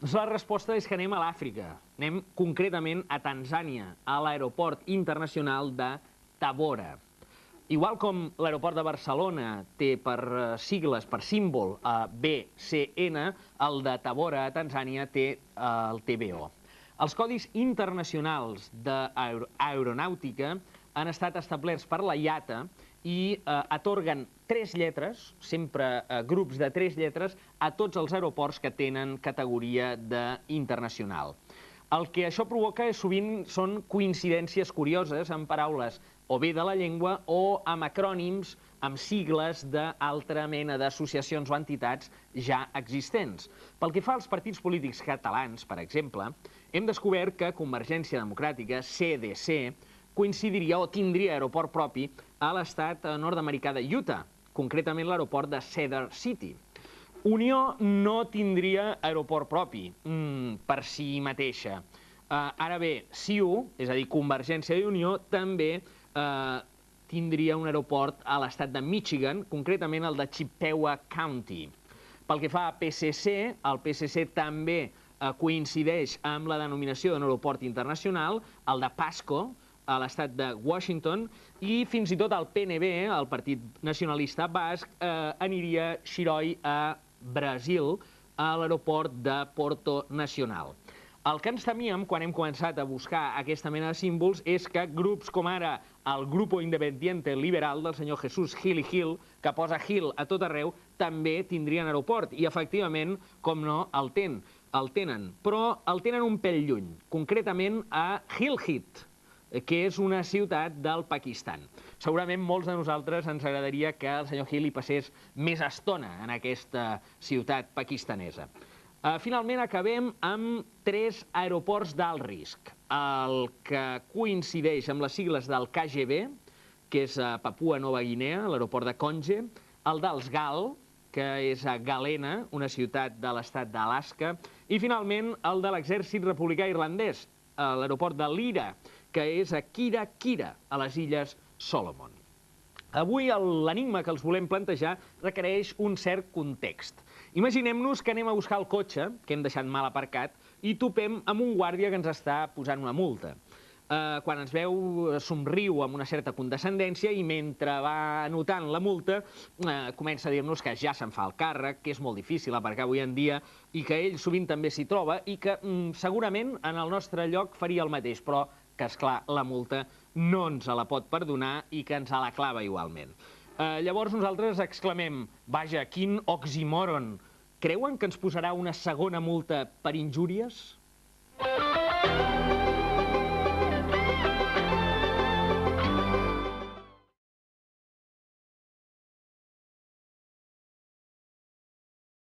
Doncs la resposta és que anem a l'Àfrica. Anem concretament a Tanzània, a l'aeroport internacional de Tabora. Igual com l'aeroport de Barcelona té per sigles, per símbol, BCN, el de Tabora a Tanzània té el TBO. Els codis internacionals d'aeronàutica han estat establerts per la IATA i atorguen 3 lletres, sempre grups de 3 lletres, a tots els aeroports que tenen categoria d'internacional. El que això provoca sovint són coincidències curioses amb paraules o bé de la llengua o amb acrònims, amb sigles d'altra mena d'associacions o entitats ja existents. Pel que fa als partits polítics catalans, per exemple, hem descobert que Convergència Democràtica, CDC, coincidiria o tindria aeroport propi a l'estat nord-americà de Utah, concretament l'aeroport de Cedar City. Unió no tindria aeroport propi per si mateixa. Ara bé, CiU, és a dir, Convergència i Unió, també tindria un aeroport a l'estat de Michigan, concretament el de Chippewa County. Pel que fa a PCC, el PCC també coincideix amb la denominació d'un aeroport internacional, el de Pasco, a l'estat de Washington, i fins i tot el PNB, el Partit Nacionalista Basc, aniria Xiroi a Brasil, a l'aeroport de Porto Nacional. El que ens temíem quan hem començat a buscar aquesta mena de símbols és que grups com ara el Grupo Independiente Liberal del senyor Jesús Gil i Gil, que posa Gil a tot arreu, també tindrien aeroport. I efectivament, com no, el tenen. Però el tenen un pèl lluny, concretament a Gilgit, que és una ciutat del Pakistan. Segurament molts de nosaltres ens agradaria que el senyor Gil hi passés més estona en aquesta ciutat pakistanesa. Finalment acabem amb 3 aeroports d'alt risc. El que coincideix amb les sigles del KGB, que és a Papua Nova Guinea, l'aeroport de Konje, el dels GAL, que és a Galena, una ciutat de l'estat d'Alaska, i finalment el de l'exèrcit republicà irlandès, l'aeroport de Lira, que és a Kira Kira, a les illes Solomon. Avui l'enigma que els volem plantejar requereix un cert context. Imaginem-nos que anem a buscar el cotxe, que hem deixat mal aparcat, i topem amb un guàrdia que ens està posant una multa. Quan ens veu, somriu amb una certa condescendència i mentre va anotant la multa comença a dir-nos que ja se'n fa el càrrec, que és molt difícil aparcar avui en dia i que ell sovint també s'hi troba i que segurament en el nostre lloc faria el mateix, però que, esclar, la multa no ens la pot perdonar i que ens la clava igualment. Llavors nosaltres exclamem, vaja, quin oxímoron! Creuen que ens posarà una segona multa per injúries?